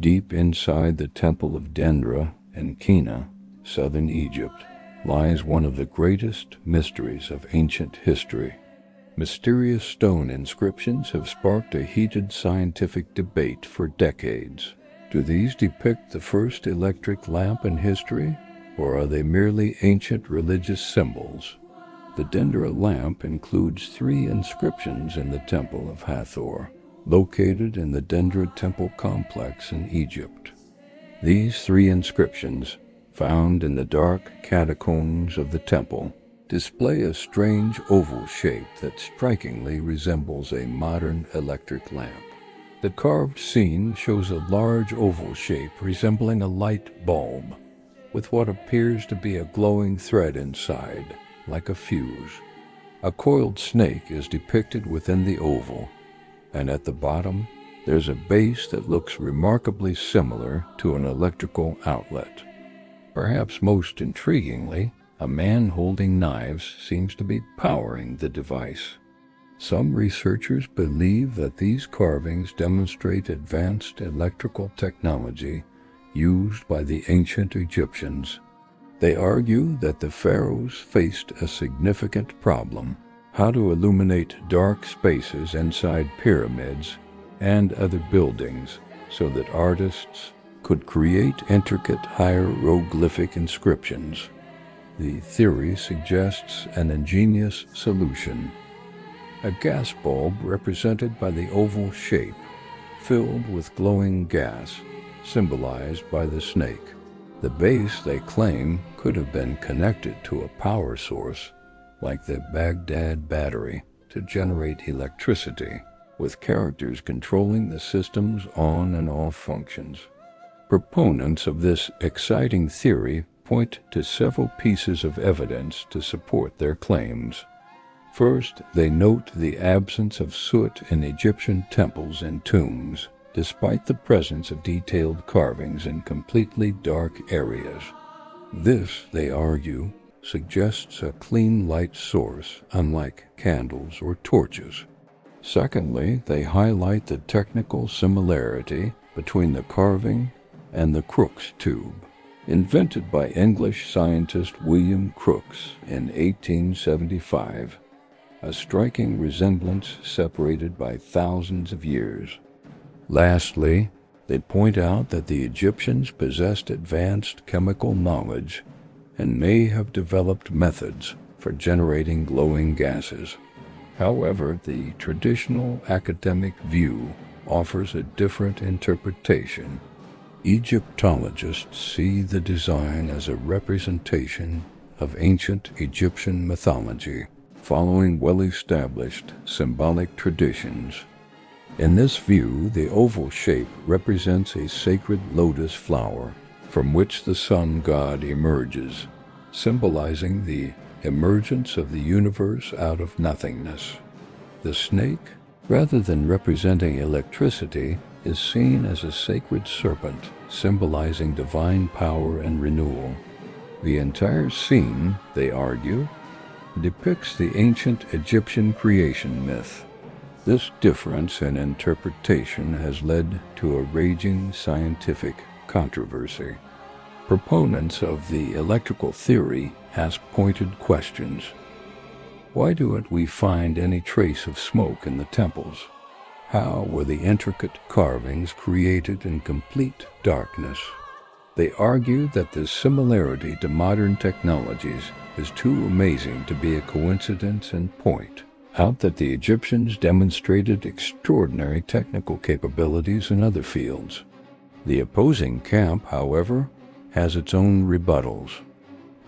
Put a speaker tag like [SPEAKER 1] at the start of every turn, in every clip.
[SPEAKER 1] Deep inside the Temple of Dendera in Qena, southern Egypt, lies one of the greatest mysteries of ancient history. Mysterious stone inscriptions have sparked a heated scientific debate for decades. Do these depict the first electric lamp in history, or are they merely ancient religious symbols? The Dendera lamp includes 3 inscriptions in the Temple of Hathor, located in the Dendera Temple complex in Egypt. These 3 inscriptions, found in the dark catacombs of the temple, display a strange oval shape that strikingly resembles a modern electric lamp. The carved scene shows a large oval shape resembling a light bulb, with what appears to be a glowing thread inside, like a fuse. A coiled snake is depicted within the oval, and at the bottom there's a base that looks remarkably similar to an electrical outlet. Perhaps most intriguingly, a man holding knives seems to be powering the device. Some researchers believe that these carvings demonstrate advanced electrical technology used by the ancient Egyptians. They argue that the pharaohs faced a significant problem: how to illuminate dark spaces inside pyramids and other buildings so that artists could create intricate hieroglyphic inscriptions. The theory suggests an ingenious solution: a gas bulb represented by the oval shape, filled with glowing gas, symbolized by the snake. The base, they claim, could have been connected to a power source, like the Baghdad battery, to generate electricity, with characters controlling the system's on and off functions. Proponents of this exciting theory point to several pieces of evidence to support their claims. First, they note the absence of soot in Egyptian temples and tombs, despite the presence of detailed carvings in completely dark areas. This, they argue, suggests a clean light source, unlike candles or torches. Secondly, they highlight the technical similarity between the carving and the Crookes tube, invented by English scientist William Crookes in 1875, a striking resemblance separated by thousands of years. Lastly, they point out that the Egyptians possessed advanced chemical knowledge and may have developed methods for generating glowing gases. However, the traditional academic view offers a different interpretation. Egyptologists see the design as a representation of ancient Egyptian mythology, following well-established symbolic traditions. In this view, the oval shape represents a sacred lotus flower from which the sun god emerges, symbolizing the emergence of the universe out of nothingness. The snake, rather than representing electricity, is seen as a sacred serpent, symbolizing divine power and renewal. The entire scene, they argue, depicts the ancient Egyptian creation myth. This difference in interpretation has led to a raging scientific controversy. Proponents of the electrical theory ask pointed questions. Why don't we find any trace of smoke in the temples? How were the intricate carvings created in complete darkness? They argue that the similarity to modern technologies is too amazing to be a coincidence and point out that the Egyptians demonstrated extraordinary technical capabilities in other fields. The opposing camp, however, has its own rebuttals.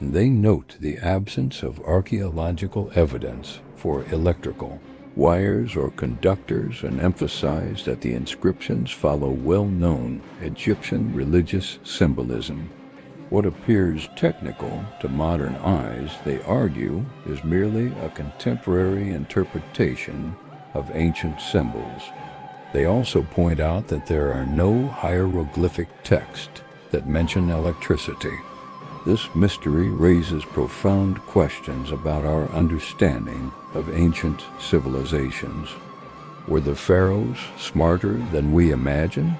[SPEAKER 1] They note the absence of archaeological evidence for electrical wires or conductors and emphasize that the inscriptions follow well-known Egyptian religious symbolism. What appears technical to modern eyes, they argue, is merely a contemporary interpretation of ancient symbols. They also point out that there are no hieroglyphic texts that mention electricity. This mystery raises profound questions about our understanding of ancient civilizations. Were the pharaohs smarter than we imagine?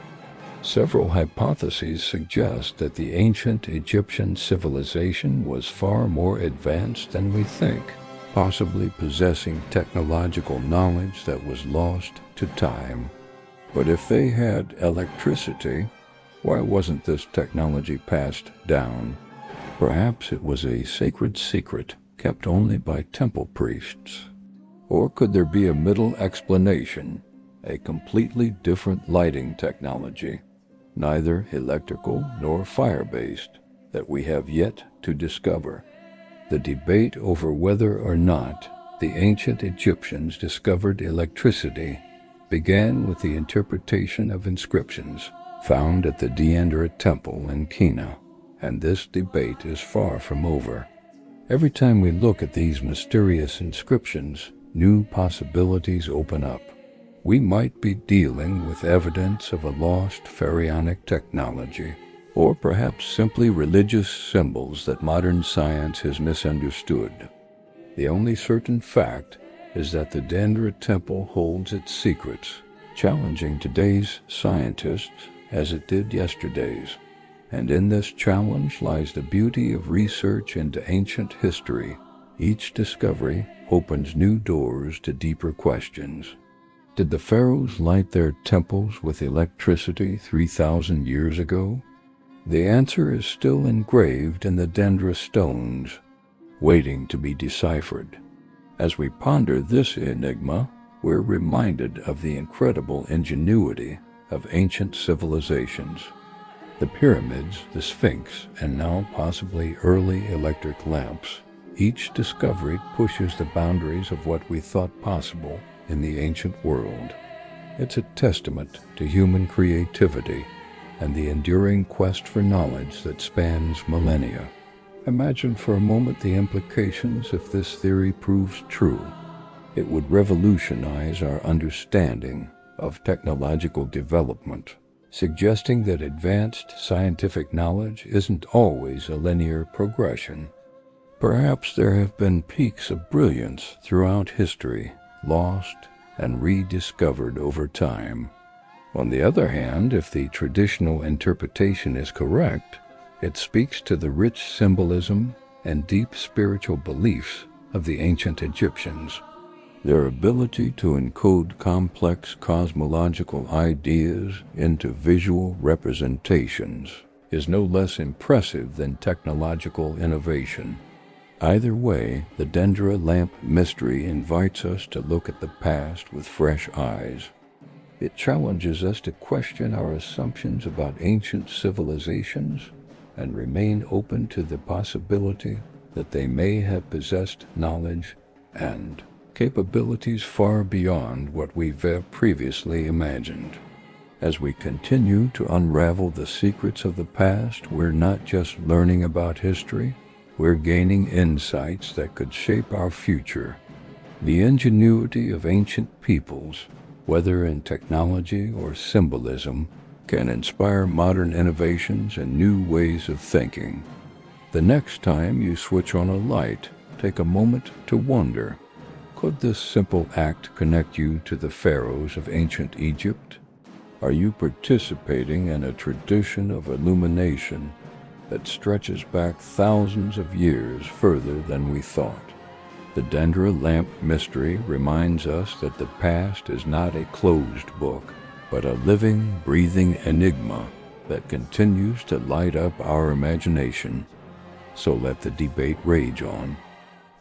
[SPEAKER 1] Several hypotheses suggest that the ancient Egyptian civilization was far more advanced than we think, possibly possessing technological knowledge that was lost to time. But if they had electricity, why wasn't this technology passed down? Perhaps it was a sacred secret kept only by temple priests. Or could there be a middle explanation, a completely different lighting technology, neither electrical nor fire-based, that we have yet to discover? The debate over whether or not the ancient Egyptians discovered electricity began with the interpretation of inscriptions found at the Dendera Temple in Qena, and this debate is far from over. Every time we look at these mysterious inscriptions, new possibilities open up. We might be dealing with evidence of a lost pharaonic technology, or perhaps simply religious symbols that modern science has misunderstood. The only certain fact is that the Dendera Temple holds its secrets, challenging today's scientists as it did yesterday's. And in this challenge lies the beauty of research into ancient history. Each discovery opens new doors to deeper questions. Did the pharaohs light their temples with electricity 3,000 years ago? The answer is still engraved in the Dendera stones, waiting to be deciphered. As we ponder this enigma, we're reminded of the incredible ingenuity of ancient civilizations. The pyramids, the Sphinx, and now possibly early electric lamps. Each discovery pushes the boundaries of what we thought possible in the ancient world. It's a testament to human creativity and the enduring quest for knowledge that spans millennia. Imagine for a moment the implications if this theory proves true. It would revolutionize our understanding of technological development, suggesting that advanced scientific knowledge isn't always a linear progression. Perhaps there have been peaks of brilliance throughout history, lost and rediscovered over time. On the other hand, if the traditional interpretation is correct, it speaks to the rich symbolism and deep spiritual beliefs of the ancient Egyptians. Their ability to encode complex cosmological ideas into visual representations is no less impressive than technological innovation. Either way, the Dendera lamp mystery invites us to look at the past with fresh eyes. It challenges us to question our assumptions about ancient civilizations and remain open to the possibility that they may have possessed knowledge and capabilities far beyond what we've previously imagined. As we continue to unravel the secrets of the past, we're not just learning about history, we're gaining insights that could shape our future. The ingenuity of ancient peoples, whether in technology or symbolism, can inspire modern innovations and new ways of thinking. The next time you switch on a light, take a moment to wonder, could this simple act connect you to the pharaohs of ancient Egypt? Are you participating in a tradition of illumination that stretches back thousands of years further than we thought? The Dendera lamp mystery reminds us that the past is not a closed book, but a living, breathing enigma that continues to light up our imagination. So let the debate rage on.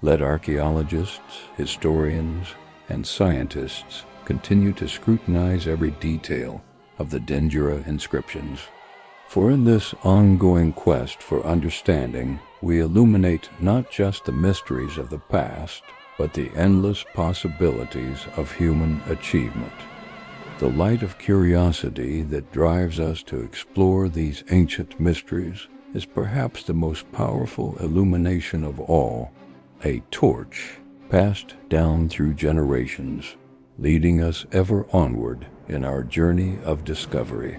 [SPEAKER 1] Let archaeologists, historians, and scientists continue to scrutinize every detail of the Dendera inscriptions. For in this ongoing quest for understanding, we illuminate not just the mysteries of the past, but the endless possibilities of human achievement. The light of curiosity that drives us to explore these ancient mysteries is perhaps the most powerful illumination of all, a torch passed down through generations, leading us ever onward in our journey of discovery.